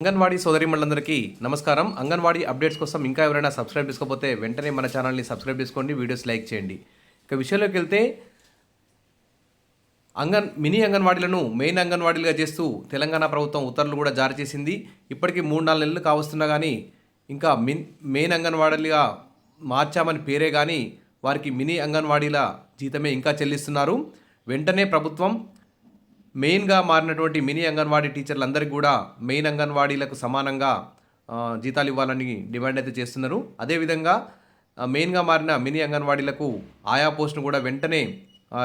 అంగన్వాడీ సోదరిమణులందరికీ నమస్కారం. అంగన్వాడీ అప్డేట్స్ కోసం ఇంకా ఎవరైనా సబ్స్క్రైబ్ చేసుకోకపోతే వెంటనే మన ఛానల్ని సబ్స్క్రైబ్ చేసుకోండి, వీడియోస్ లైక్ చేయండి. ఇక విషయంలోకి వెళ్తే మినీ అంగన్వాడీలను మెయిన్ అంగన్వాడీలుగా చేస్తూ తెలంగాణ ప్రభుత్వం ఉత్తర్వులు కూడా జారీ చేసింది. ఇప్పటికీ 3-4 నెలలు కావస్తున్నా కానీ ఇంకా మెయిన్ అంగన్వాడీలుగా మార్చామని పేరే కానీ వారికి మినీ అంగన్వాడీల జీతమే ఇంకా చెల్లిస్తున్నారు. వెంటనే ప్రభుత్వం మెయిన్గా మారినటువంటి మినీ అంగన్వాడీ టీచర్లందరికీ కూడా మెయిన్ అంగన్వాడీలకు సమానంగా జీతాలు ఇవ్వాలని డిమాండ్ అయితే చేస్తున్నారు. అదేవిధంగా మెయిన్గా మారిన మినీ అంగన్వాడీలకు ఆయా పోస్టును కూడా వెంటనే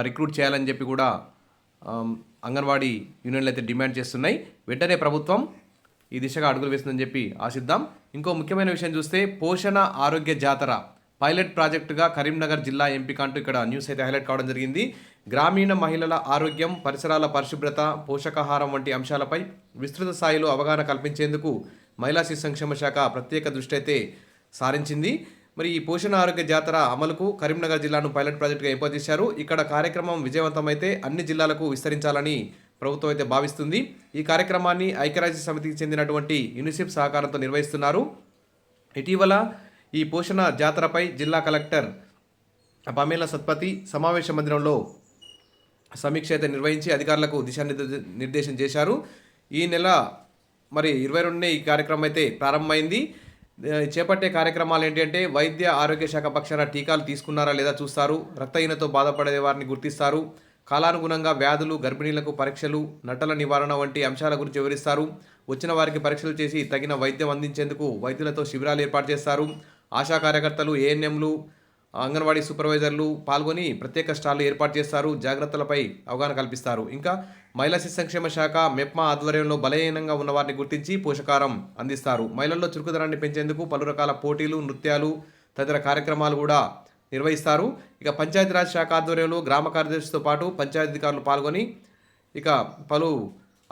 రిక్రూట్ చేయాలని చెప్పి కూడా అంగన్వాడీ యూనియన్లు అయితే డిమాండ్ చేస్తున్నాయి. వెంటనే ప్రభుత్వం ఈ దిశగా అడుగులు వేస్తుందని చెప్పి ఆశిద్దాం. ఇంకో ముఖ్యమైన విషయం చూస్తే పోషణ ఆరోగ్య జాతర పైలట్ ప్రాజెక్టుగా కరీంనగర్ జిల్లా ఎంపిక అంటూ ఇక్కడ న్యూస్ అయితే హైలైట్ కావడం జరిగింది. గ్రామీణ మహిళల ఆరోగ్యం, పరిసరాల పరిశుభ్రత, పోషకాహారం వంటి అంశాలపై విస్తృత స్థాయిలో అవగాహన కల్పించేందుకు మహిళా శిశు సంక్షేమ శాఖ ప్రత్యేక దృష్టి అయితే సారించింది. మరి ఈ పోషణ ఆరోగ్య జాతర అమలుకు కరీంనగర్ జిల్లాను పైలట్ ప్రాజెక్టుగా ఏర్పాటు చేశారు. ఇక్కడ కార్యక్రమం విజయవంతమైతే అన్ని జిల్లాలకు విస్తరించాలని ప్రభుత్వం అయితే భావిస్తుంది. ఈ కార్యక్రమాన్ని ఐక్యరాజ్య సమితికి చెందినటువంటి యూనిసెఫ్ సహకారంతో నిర్వహిస్తున్నారు. ఇటీవల ఈ పోషణ జాతరపై జిల్లా కలెక్టర్ పమేలా సత్పతి సమావేశ మందిరంలో సమీక్ష అయితే నిర్వహించి అధికారులకు దిశానిర్దేశం చేశారు. ఈ నెల 22నే ఈ కార్యక్రమం అయితే ప్రారంభమైంది. చేపట్టే కార్యక్రమాలు ఏంటంటే వైద్య ఆరోగ్య శాఖ పక్షాన టీకాలు తీసుకున్నారా లేదా చూస్తారు, రక్తహీనతో బాధపడే వారిని గుర్తిస్తారు, కాలానుగుణంగా వ్యాధులు, గర్భిణీలకు పరీక్షలు, నటల నివారణ వంటి అంశాల గురించి వివరిస్తారు. వచ్చిన వారికి పరీక్షలు చేసి తగిన వైద్యం అందించేందుకు వైద్యులతో శిబిరాలు ఏర్పాటు చేస్తారు. ఆశా కార్యకర్తలు, ఏఎన్ఎంలు, అంగన్వాడీ సూపర్వైజర్లు పాల్గొని ప్రత్యేక స్టాళ్లు ఏర్పాటు చేస్తారు, జాగ్రత్తలపై అవగాహన కల్పిస్తారు. ఇంకా మహిళా శిశు సంక్షేమ శాఖ మెప్మా ఆధ్వర్యంలో బలహీనంగా ఉన్న వారిని గుర్తించి పోషకాహారం అందిస్తారు. మహిళల్లో చురుకుదనాన్ని పెంచేందుకు పలు రకాల పోటీలు, నృత్యాలు తదితర కార్యక్రమాలు కూడా నిర్వహిస్తారు. ఇక పంచాయతీరాజ్ శాఖ ఆధ్వర్యంలో గ్రామ కార్యదర్శితో పాటు పంచాయతీ అధికారులు పాల్గొని ఇక పలు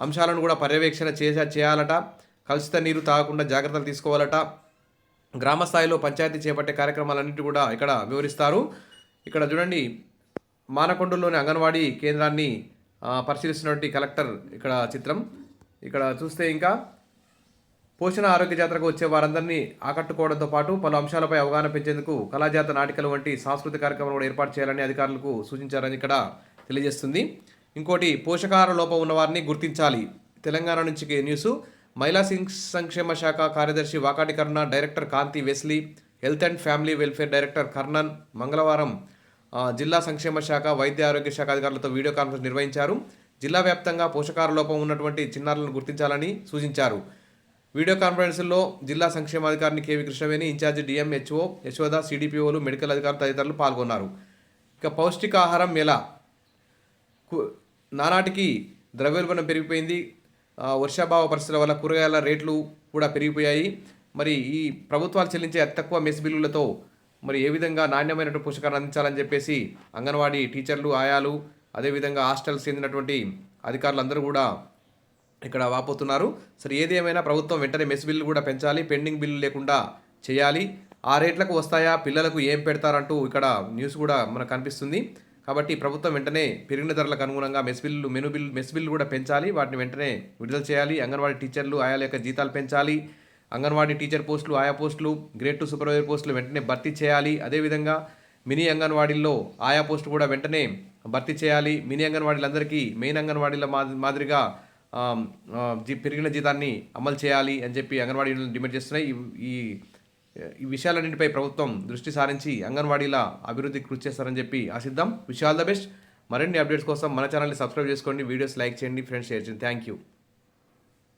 అంశాలను కూడా పర్యవేక్షణ చేయాలట. కలుషిత నీరు తాగకుండా జాగ్రత్తలు తీసుకోవాలట. గ్రామ స్థాయిలో పంచాయతీ చేపట్టే కార్యక్రమాలన్నింటి కూడా ఇక్కడ వివరిస్తారు. ఇక్కడ చూడండి, మానకొండలోని అంగన్వాడీ కేంద్రాన్ని పరిశీలిస్తున్నటువంటి కలెక్టర్ ఇక్కడ చిత్రం. ఇక్కడ చూస్తే ఇంకా పోషణ ఆరోగ్య జాతరకు వచ్చే వారందరినీ ఆకట్టుకోవడంతో పాటు పలు అంశాలపై అవగాహన పెంచేందుకు కళాజాత, నాటికలు వంటి సాంస్కృతిక కార్యక్రమాలు కూడా ఏర్పాటు చేయాలని అధికారులకు సూచించారని ఇక్కడ తెలియజేస్తుంది. ఇంకోటి, పోషకాహార లోపం ఉన్న వారిని గుర్తించాలి. తెలంగాణ నుంచి న్యూస్. మహిళా సంక్షేమ శాఖ కార్యదర్శి Vakati Karna, director Kanthi Wesley, health and family welfare director Karnan మంగళవారం జిల్లా సంక్షేమ శాఖ, వైద్య ఆరోగ్య శాఖ అధికారులతో వీడియో కాన్ఫరెన్స్ నిర్వహించారు. జిల్లా వ్యాప్తంగా పోషకాహార లోపం ఉన్నటువంటి చిన్నారులను గుర్తించాలని సూచించారు. వీడియో కాన్ఫరెన్స్లో జిల్లా సంక్షేమాధికారిని KV Krishnaveni, incharge DMHO Yashoda, సిడిపిఓలు, medical అధికారులు తదితరులు పాల్గొన్నారు. ఇక పౌష్టికాహారం ఎలా నానాటికి ద్రవ్యోల్బణం పెరిగిపోయింది. వర్షాభావ పరిస్థితుల వల్ల కూరగాయల రేట్లు కూడా పెరిగిపోయాయి. మరి ఈ ప్రభుత్వాలు చెల్లించే అతి తక్కువ మెస్ బిల్లులతో మరి ఏ విధంగా నాణ్యమైనటువంటి పోషకాలను అందించాలని చెప్పేసి అంగన్వాడీ టీచర్లు, ఆయాలు, అదేవిధంగా హాస్టల్స్ చెందినటువంటి అధికారులు అందరూ కూడా ఇక్కడ వాపోతున్నారు. సరే, ఏది ఏమైనా ప్రభుత్వం వెంటనే మెస్ బిల్లు కూడా పెంచాలి, పెండింగ్ బిల్లు లేకుండా చేయాలి. ఆ రేట్లకు వస్తాయా, పిల్లలకు ఏం పెడతారంటూ ఇక్కడ న్యూస్ కూడా మనకు కనిపిస్తుంది. కాబట్టి ప్రభుత్వం వెంటనే పెరిగిన ధరలకు అనుగుణంగా మెస్ బిల్లు కూడా పెంచాలి. వాటిని వెంటనే విడుదల చేయాలి. అంగన్వాడీ టీచర్లు, ఆయాల యొక్క జీతాలు పెంచాలి. అంగన్వాడీ టీచర్ పోస్టులు, ఆయా పోస్టులు, గ్రేడ్ 2 సూపర్వైజర్ పోస్టులు వెంటనే భర్తీ చేయాలి. అదేవిధంగా మినీ అంగన్వాడీల్లో ఆయా పోస్టులు కూడా వెంటనే భర్తీ చేయాలి. మినీ అంగన్వాడీలందరికీ మెయిన్ అంగన్వాడీల మాదిరిగా పెరిగిన జీతాన్ని అమలు చేయాలి అని చెప్పి అంగన్వాడీ డిమాండ్ చేస్తున్నాయి. ఈ విషయాలన్నింటిపై ప్రభుత్వం దృష్టి సారించి అంగన్వాడీల అభివృద్ధికి కృషి చేస్తారని చెప్పి ఆశిద్దాం. Wish all the best. మరిన్ని అప్డేట్స్ కోసం మన ఛానల్ని సబ్స్క్రైబ్ చేసుకోండి, వీడియోస్ లైక్ చేయండి, ఫ్రెండ్స్ షేర్ చేయండి. Thank you.